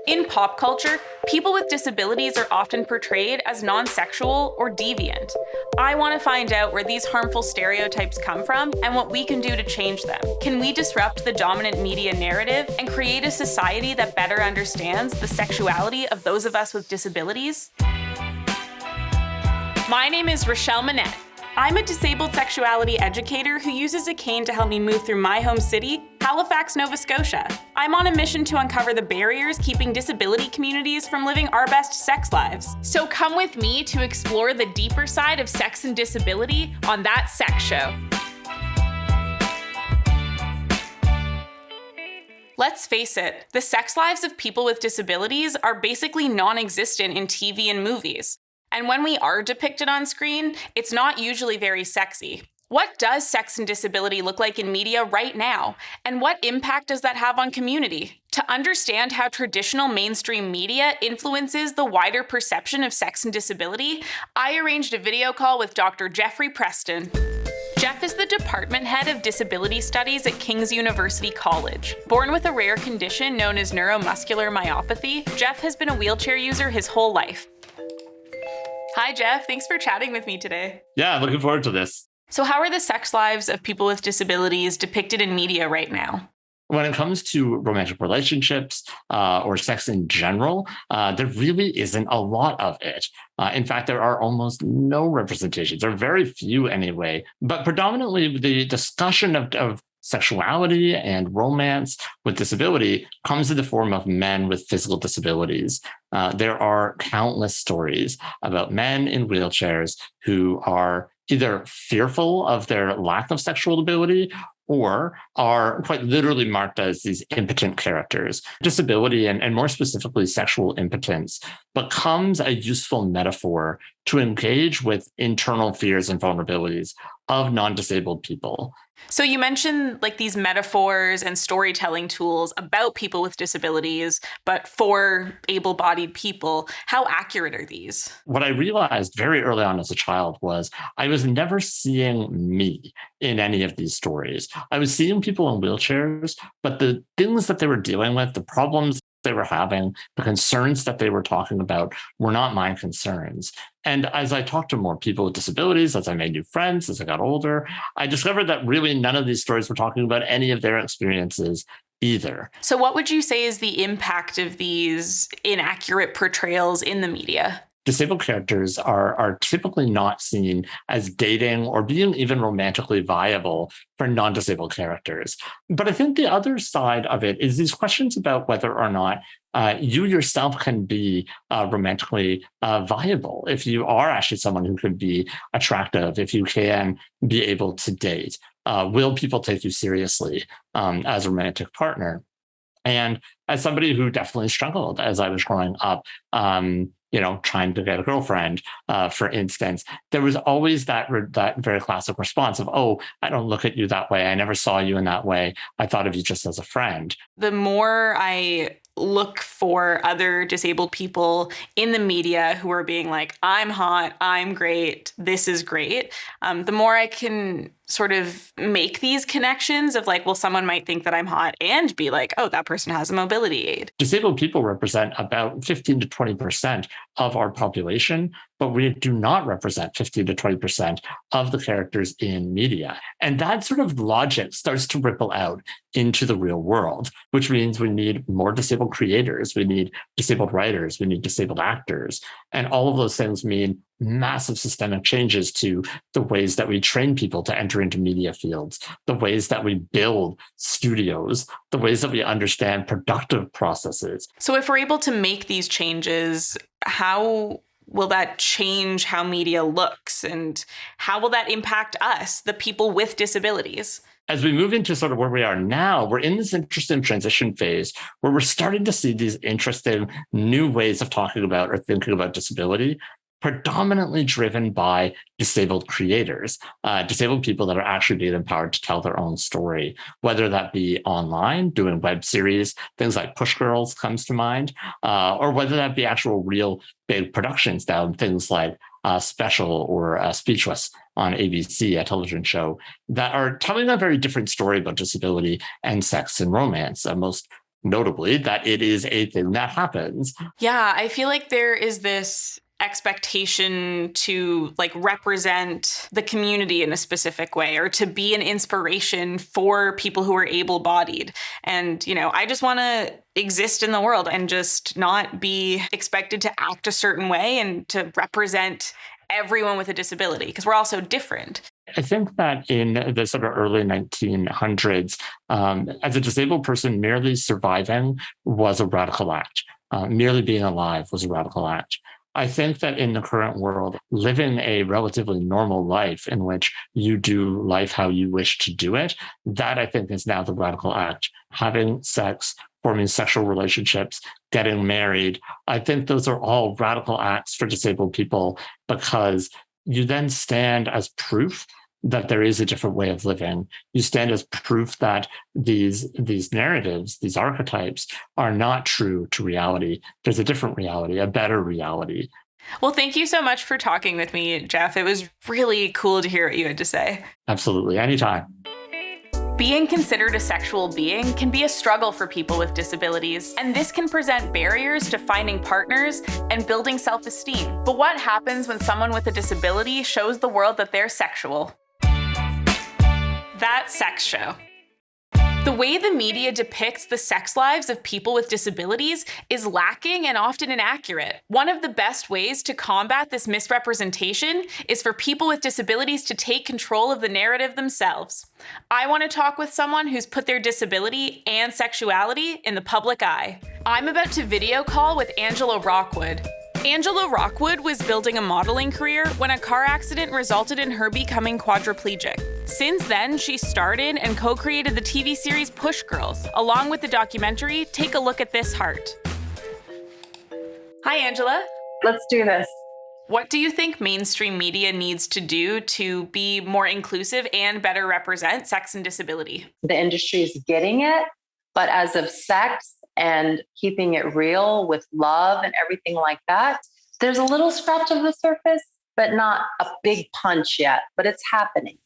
In pop culture, people with disabilities are often portrayed as non-sexual or deviant. I want to find out where these harmful stereotypes come from and what we can do to change them. Can we disrupt the dominant media narrative and create a society that better understands the sexuality of those of us with disabilities? My name is Rachele Manett. I'm a disabled sexuality educator who uses a cane to help me move through my home city, Halifax, Nova Scotia. I'm on a mission to uncover the barriers keeping disability communities from living our best sex lives. So come with me to explore the deeper side of sex and disability on That Sex Show. Let's face it, the sex lives of people with disabilities are basically non-existent in TV and movies. And when we are depicted on screen, it's not usually very sexy. What does sex and disability look like in media right now? And what impact does that have on community? To understand how traditional mainstream media influences the wider perception of sex and disability, I arranged a video call with Dr. Jeffrey Preston. Jeff is the department head of disability studies at King's University College. Born with a rare condition known as neuromuscular myopathy, Jeff has been a wheelchair user his whole life. Hi, Jeff. Thanks for chatting with me today. Yeah, looking forward to this. So how are the sex lives of people with disabilities depicted in media right now? When it comes to romantic relationships or sex in general, there really isn't a lot of it. In fact, there are almost no representations, or very few anyway. But predominantly, the discussion of sexuality and romance with disability comes in the form of men with physical disabilities. There are countless stories about men in wheelchairs who are either fearful of their lack of sexual ability or are quite literally marked as these impotent characters. Disability, and more specifically sexual impotence, becomes a useful metaphor to engage with internal fears and vulnerabilities of non-disabled people. So you mentioned like these metaphors and storytelling tools about people with disabilities, but for able-bodied people. How accurate are these? What I realized very early on as a child was I was never seeing me in any of these stories. I was seeing people in wheelchairs, but the things that they were dealing with, the problems they were having, the concerns that they were talking about were not my concerns. And as I talked to more people with disabilities, as I made new friends, as I got older, I discovered that really none of these stories were talking about any of their experiences either. So what would you say is the impact of these inaccurate portrayals in the media? Disabled characters are typically not seen as dating or being even romantically viable for non-disabled characters. But I think the other side of it is these questions about whether or not you yourself can be romantically viable. If you are actually someone who could be attractive, if you can be able to date, will people take you seriously as a romantic partner? And as somebody who definitely struggled as I was growing up, trying to get a girlfriend, for instance, there was always that very classic response of, oh, I don't look at you that way. I never saw you in that way. I thought of you just as a friend. The more I look for other disabled people in the media who are being like, I'm hot, I'm great, this is great, the more I can sort of make these connections of like, well, someone might think that I'm hot and be like, oh, that person has a mobility aid. Disabled people represent about 15 to 20% of our population, but we do not represent 15 to 20% of the characters in media. And that sort of logic starts to ripple out into the real world, which means we need more disabled creators, we need disabled writers, we need disabled actors. And all of those things mean massive systemic changes to the ways that we train people to enter into media fields, the ways that we build studios, the ways that we understand productive processes. So if we're able to make these changes, how will that change how media looks? And how will that impact us, the people with disabilities? As we move into sort of where we are now, we're in this interesting transition phase where we're starting to see these interesting new ways of talking about or thinking about disability, predominantly driven by disabled creators, disabled people that are actually being empowered to tell their own story, whether that be online, doing web series, things like Push Girls comes to mind, or whether that be actual real big productions down, things like Special or Speechless on ABC, a television show that are telling a very different story about disability and sex and romance. Most notably, that it is a thing that happens. Yeah, I feel like there is this expectation to like represent the community in a specific way or to be an inspiration for people who are able-bodied. And, I just want to exist in the world and just not be expected to act a certain way and to represent everyone with a disability because we're all so different. I think that in the sort of early 1900s, as a disabled person, merely surviving was a radical act. Merely being alive was a radical act. I think that in the current world, living a relatively normal life in which you do life how you wish to do it, that I think is now the radical act. Having sex, forming sexual relationships, getting married, I think those are all radical acts for disabled people because you then stand as proof that there is a different way of living. You stand as proof that these narratives, these archetypes are not true to reality. There's a different reality, a better reality. Well, thank you so much for talking with me, Jeff. It was really cool to hear what you had to say. Absolutely. Anytime. Being considered a sexual being can be a struggle for people with disabilities, and this can present barriers to finding partners and building self-esteem. But what happens when someone with a disability shows the world that they're sexual? That sex show. The way the media depicts the sex lives of people with disabilities is lacking and often inaccurate. One of the best ways to combat this misrepresentation is for people with disabilities to take control of the narrative themselves. I want to talk with someone who's put their disability and sexuality in the public eye. I'm about to video call with Angela Rockwood. Angela Rockwood was building a modeling career when a car accident resulted in her becoming quadriplegic. Since then, she started and co-created the TV series Push Girls, along with the documentary Take a Look at This Heart. Hi, Angela. Let's do this. What do you think mainstream media needs to do to be more inclusive and better represent sex and disability? The industry is getting it, but as of sex and keeping it real with love and everything like that, there's a little scratch of the surface, but not a big punch yet, but it's happening.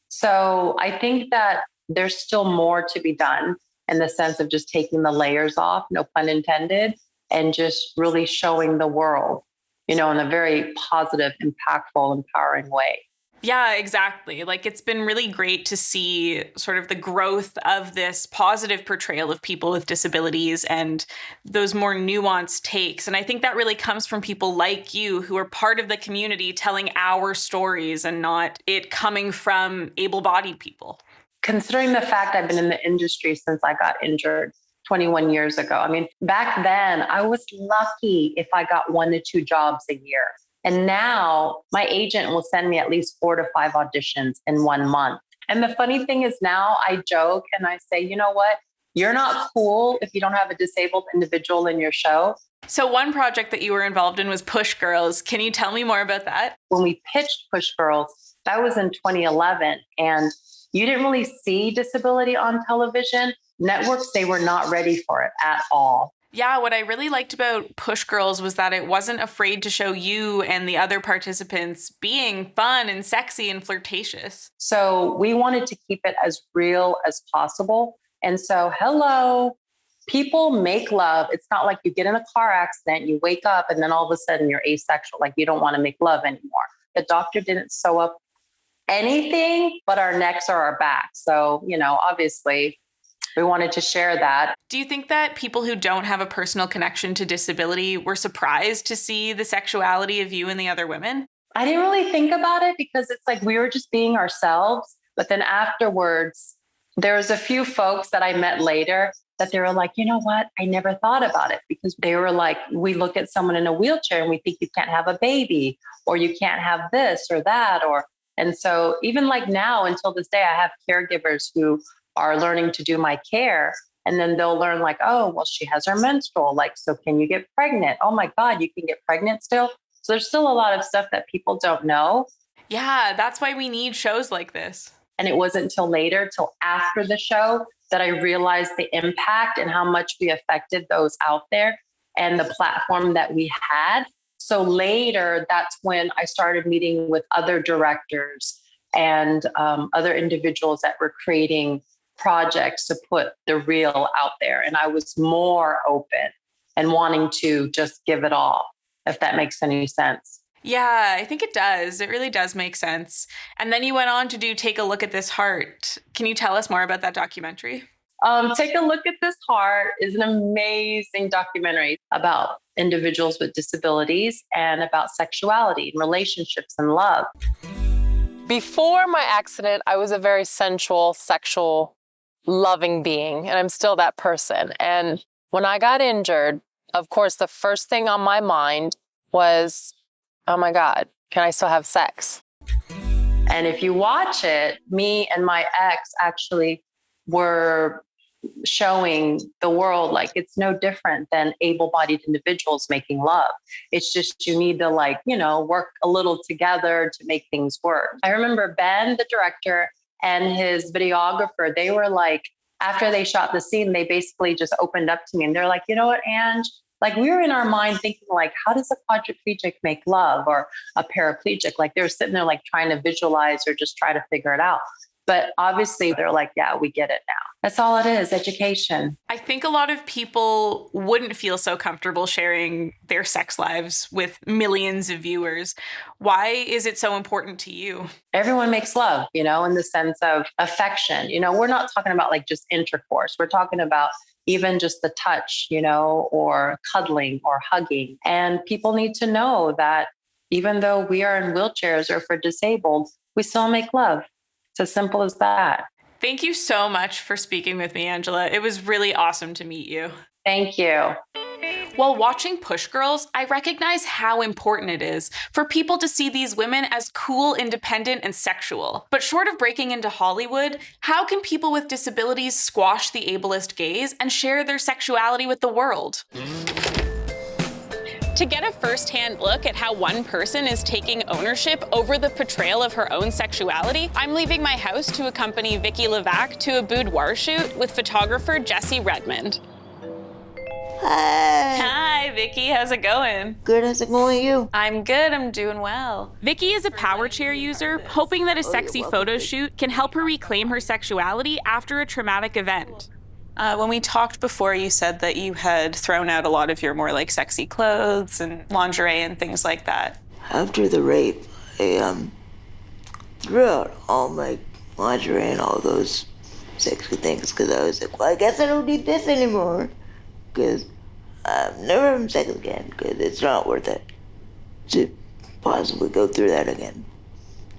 So I think that there's still more to be done in the sense of just taking the layers off, no pun intended, and just really showing the world, in a very positive, impactful, empowering way. Yeah, exactly. Like, it's been really great to see sort of the growth of this positive portrayal of people with disabilities and those more nuanced takes. And I think that really comes from people like you who are part of the community telling our stories and not it coming from able-bodied people. Considering the fact I've been in the industry since I got injured 21 years ago. I mean, back then I was lucky if I got 1 to 2 jobs a year. And now my agent will send me at least 4 to 5 auditions in 1 month. And the funny thing is now I joke and I say, you know what? You're not cool if you don't have a disabled individual in your show. So one project that you were involved in was Push Girls. Can you tell me more about that? When we pitched Push Girls, that was in 2011. And you didn't really see disability on television. Networks, they were not ready for it at all. Yeah, what I really liked about Push Girls was that it wasn't afraid to show you and the other participants being fun and sexy and flirtatious. So we wanted to keep it as real as possible. And so, hello, people make love. It's not like you get in a car accident, you wake up, and then all of a sudden you're asexual, like you don't want to make love anymore. The doctor didn't sew up anything but our necks or our backs. So, obviously, we wanted to share that. Do you think that people who don't have a personal connection to disability were surprised to see the sexuality of you and the other women? I didn't really think about it because it's like we were just being ourselves. But then afterwards, there was a few folks that I met later that they were like, you know what? I never thought about it, because they were like, we look at someone in a wheelchair and we think you can't have a baby, or you can't have this or that. And so even like now, until this day, I have caregivers who are learning to do my care. And then they'll learn like, oh, well, she has her menstrual. Like, so can you get pregnant? Oh my God, you can get pregnant still. So there's still a lot of stuff that people don't know. Yeah, that's why we need shows like this. And it wasn't until later, till after the show, that I realized the impact and how much we affected those out there and the platform that we had. So later, that's when I started meeting with other directors and other individuals that were creating projects to put the real out there. And I was more open and wanting to just give it all, if that makes any sense. Yeah, I think it does. It really does make sense. And then you went on to do Take a Look at This Heart. Can you tell us more about that documentary? Take a Look at This Heart is an amazing documentary about individuals with disabilities and about sexuality and relationships and love. Before my accident, I was a very sensual, sexual, loving being, and I'm still that person. And when I got injured, of course, the first thing on my mind was, oh my God, can I still have sex? And if you watch it, me and my ex actually were showing the world like it's no different than able-bodied individuals making love. It's just you need to work a little together to make things work. I remember Ben, the director, and his videographer, they were like, after they shot the scene, they basically just opened up to me and they're like, you know what, Ange? Like we were in our mind thinking like, how does a quadriplegic make love or a paraplegic? Like they're sitting there like trying to visualize or just try to figure it out. But obviously they're like, yeah, we get it now. That's all it is, education. I think a lot of people wouldn't feel so comfortable sharing their sex lives with millions of viewers. Why is it so important to you? Everyone makes love, in the sense of affection. We're not talking about like just intercourse. We're talking about even just the touch, or cuddling or hugging. And people need to know that even though we are in wheelchairs or if we're disabled, we still make love. It's as simple as that. Thank you so much for speaking with me, Angela. It was really awesome to meet you. Thank you. While watching Push Girls, I recognize how important it is for people to see these women as cool, independent, and sexual. But short of breaking into Hollywood, how can people with disabilities squash the ableist gaze and share their sexuality with the world? To get a first-hand look at how one person is taking ownership over the portrayal of her own sexuality, I'm leaving my house to accompany Vicky Levac to a boudoir shoot with photographer Jesse Redmond. Hi. Hi, Vicky. How's it going? Good. How's it going with you? I'm good. I'm doing well. Vicky is a power chair user, hoping that a sexy photo shoot can help her reclaim her sexuality after a traumatic event. When we talked before, you said that you had thrown out a lot of your more like sexy clothes and lingerie and things like that. After the rape, I threw out all my lingerie and all those sexy things because I was like, well, I guess I don't need this anymore. Because I'm never having sex again because it's not worth it to possibly go through that again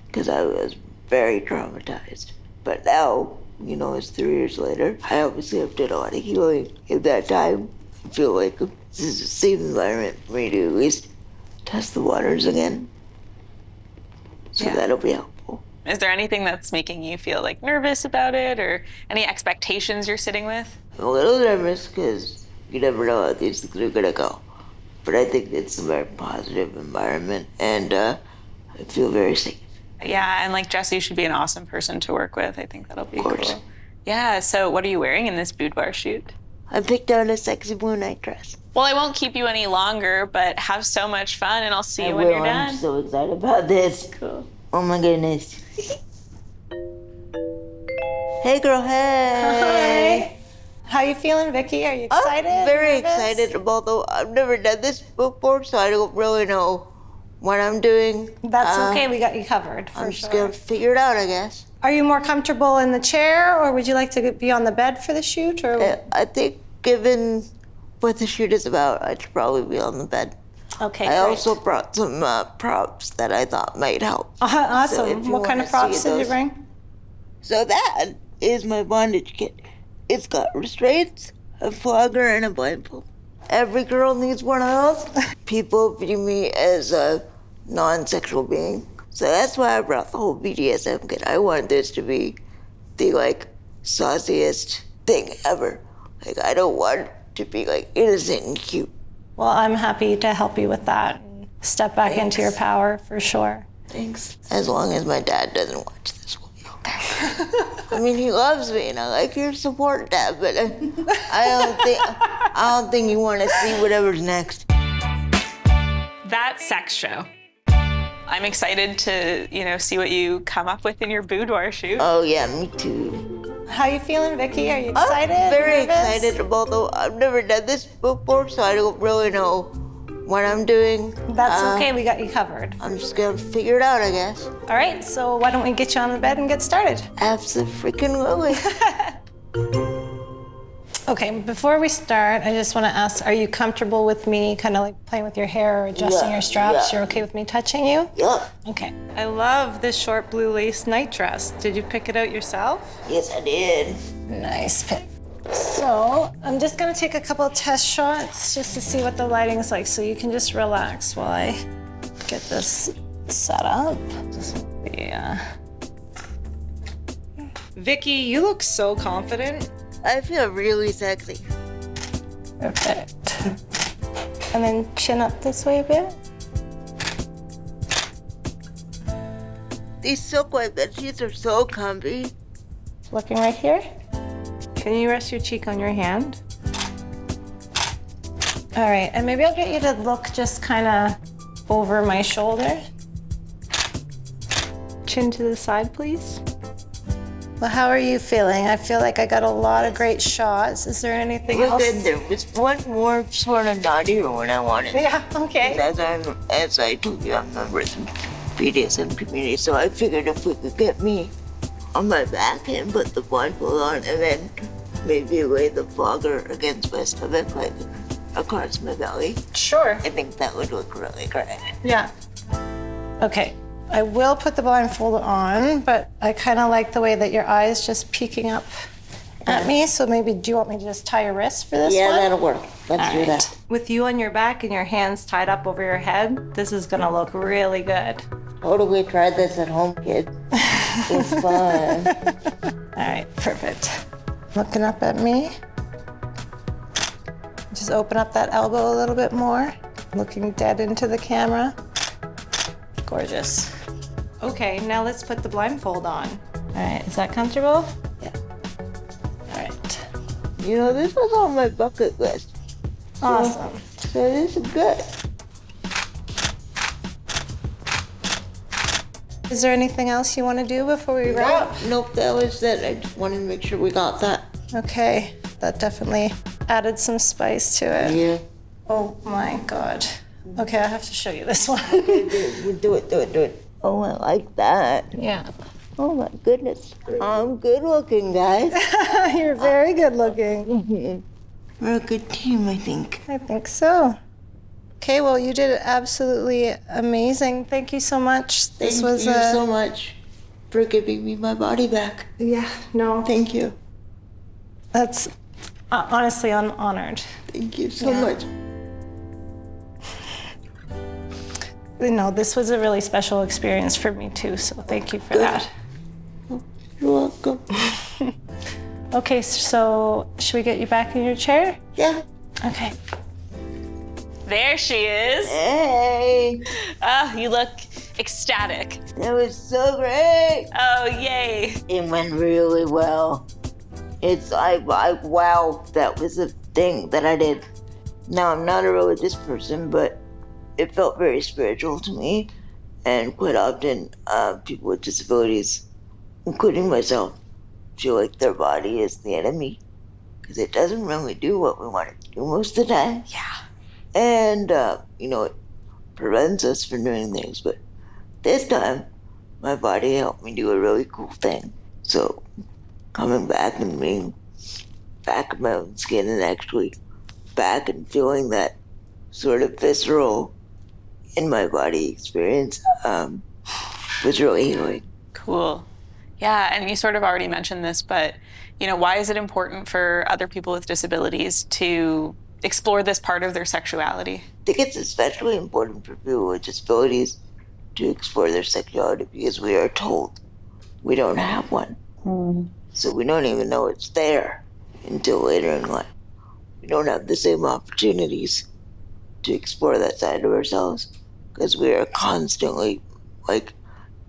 because I was very traumatized. But now, it's 3 years later, I obviously have done a lot of healing in that time. I feel like this is a safe environment for me to at least test the waters again. So that'll be helpful. Is there anything that's making you feel like nervous about it or any expectations you're sitting with? I'm a little nervous because you never know how these things are gonna go. But I think it's a very positive environment and I feel very safe. Yeah, and like Jesse should be an awesome person to work with. I think that'll be cool. Yeah, so what are you wearing in this boudoir shoot? I picked out a sexy blue nightdress. Well, I won't keep you any longer, but have so much fun and I'll see you when you're done. I'm so excited about this. Cool. Oh my goodness. Hey girl, hey. Hi. How you feeling, Vicky? Are you excited? I'm very nervous? excited, although I've never done this before, so I don't really know what I'm doing. That's okay, we got you covered, for I'm sure. just gonna figure it out, I guess. Are you more comfortable in the chair, or would you like to be on the bed for the shoot? Or I think given what the shoot is about, I should probably be on the bed. Okay, I great. also brought some props that I thought might help. Awesome. So if you What kind wanna of props see did you those- bring? So that is my bondage kit. It's got restraints, a flogger, and a blindfold. Every girl needs one of those. People view me as a non-sexual being. So that's why I brought the whole BDSM kit. I wanted this to be the sauciest thing ever. I don't want it to be innocent and cute. Well, I'm happy to help you with that. Step back into your power, for sure. Thanks. As long as my dad doesn't watch this, we'll be okay. I mean, he loves me, and I like your support, Dad, but I don't think you want to see whatever's next. That sex show. I'm excited to, see what you come up with in your boudoir shoot. Oh yeah, me too. How you feeling, Vicky? Are you excited? I'm very nervous? excited, although I've never done this before, so I don't really know what I'm doing. That's okay, we got you covered. I'm just gonna figure it out, I guess. All right, so why don't we get you on the bed and get started? Absolutely. Okay, before we start, I just want to ask, are you comfortable with me kind of like playing with your hair or adjusting Yeah, your straps? yeah. You're okay with me touching you? Yeah. Okay. I love this short blue lace night dress. Did you pick it out yourself? Yes, I did. Nice pick. So I'm just gonna take a couple of test shots just to see what the lighting's like, so you can just relax while I get this set up. Yeah. Vicky, you look so confident. I feel really sexy. Perfect. And then chin up this way a bit. These silk white bed sheets are so comfy. Looking right here. Can you rest your cheek on your hand? All right, and maybe I'll get you to look just kind of over my shoulder. Chin to the side, please. Well, how are you feeling? I feel like I got a lot of great shots. Is there anything else? Good. There was one more sort of naughtier one I wanted. Yeah, okay. As I told you, I'm a member of the BDSM community, so I figured if we could get me on my back and put the blindfold on, and then maybe lay the flogger against my stomach, like across my belly. Sure. I think that would look really great. Yeah. Okay. I will put the blindfold on, but I kind of like the way that your eyes just peeking up at me. So maybe, do you want me to just tie your wrist for this one? Yeah, that'll work. Let's All do right. that. With you on your back and your hands tied up over your head, this is gonna look really good. Totally tried this at home, kids. It was fun. All right, perfect. Looking up at me. Just open up that elbow a little bit more. Looking dead into the camera. Gorgeous. Okay, now let's put the blindfold on. All right, is that comfortable? Yeah. All right. You know, this was on my bucket list. Awesome. So this is good. Is there anything else you want to do before we wrap? Nope, that was it. I just wanted to make sure we got that. Okay, that definitely added some spice to it. Yeah. Oh my God. Okay, I have to show you this one. Do it. Oh, I like that. Yeah. Oh my goodness. I'm good looking, guys. You're very good looking. We're a good team, I think. I think so. Okay, well, you did absolutely amazing. Thank you so much. Thank you so much for giving me my body back. Yeah, no. Thank you. That's honestly, I'm honored. Thank you so much. You know, this was a really special experience for me too, so thank you for that. You're welcome. Okay, so should we get you back in your chair? Yeah. Okay. There she is. Hey, Oh, you look ecstatic. that was so great. Oh, yay. It went really well. Wow, that was a thing that I did. Now, I'm not a religious person, but it felt very spiritual to me. And quite often, people with disabilities, including myself, feel like their body is the enemy because it doesn't really do what we want it to do most of the time. Yeah. And, it prevents us from doing things. But this time, my body helped me do a really cool thing. So, coming back and being back in my own skin and actually back and feeling that sort of visceral in my body experience was really healing. Cool. Yeah, and you sort of already mentioned this, but, why is it important for other people with disabilities to explore this part of their sexuality? I think it's especially important for people with disabilities to explore their sexuality because we are told we don't have one. So we don't even know it's there until later in life. We don't have the same opportunities to explore that side of ourselves because we are constantly,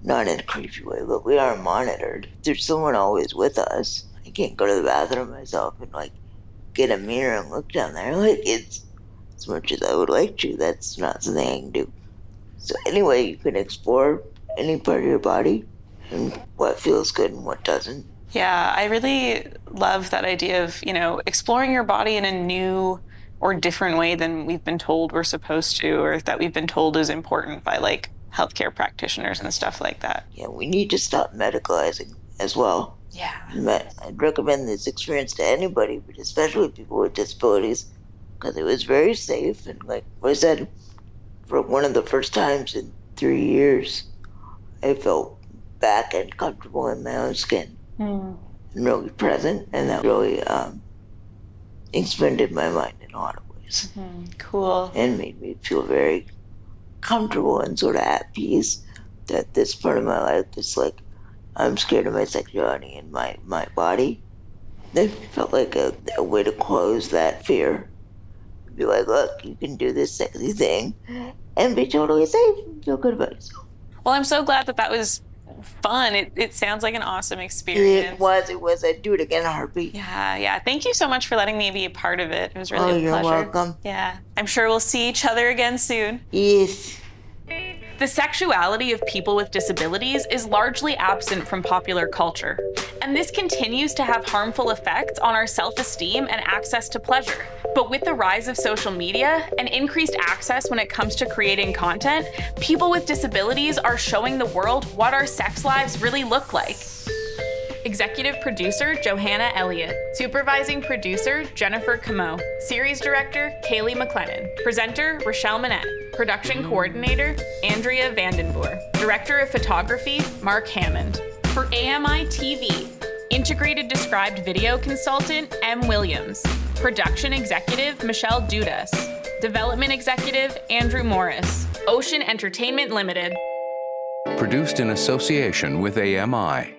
not in a creepy way, but we are monitored. There's someone always with us. I can't go to the bathroom myself and get a mirror and look down there. It's as much as I would like to, that's not something I can do. So anyway, you can explore any part of your body and what feels good and what doesn't. Yeah, I really love that idea of, exploring your body in a new or different way than we've been told we're supposed to, or that we've been told is important by like healthcare practitioners and stuff like that. Yeah, we need to stop medicalizing as well. Yeah. I'd recommend this experience to anybody, but especially people with disabilities, because it was very safe. And like I said, for one of the first times in 3 years, I felt back and comfortable in my own skin. And really present, and that really expanded my mind in a lot of ways. Cool. And made me feel very comfortable and sort of at peace that this part of my life is like, I'm scared of my sexuality and my body. It felt like a way to close that fear. Be like, look, you can do this sexy thing and be totally safe and feel good about yourself. Well, I'm so glad that was fun. It sounds like an awesome experience. It was. I'd do it again in a heartbeat. Yeah. Thank you so much for letting me be a part of it. It was really a pleasure. You're welcome. Yeah. I'm sure we'll see each other again soon. Yes. The sexuality of people with disabilities is largely absent from popular culture, and this continues to have harmful effects on our self-esteem and access to pleasure. But with the rise of social media and increased access when it comes to creating content, people with disabilities are showing the world what our sex lives really look like. Executive producer, Johanna Elliott. Supervising producer, Jennifer Camo. Series director, Kaylee McLennan. Presenter, Rachele Manett. Production coordinator, Andrea Vandenboer. Director of photography, Mark Hammond. For AMI TV, integrated described video consultant, M. Williams. Production executive, Michelle Dudas. Development executive, Andrew Morris. Ocean Entertainment Limited. Produced in association with AMI.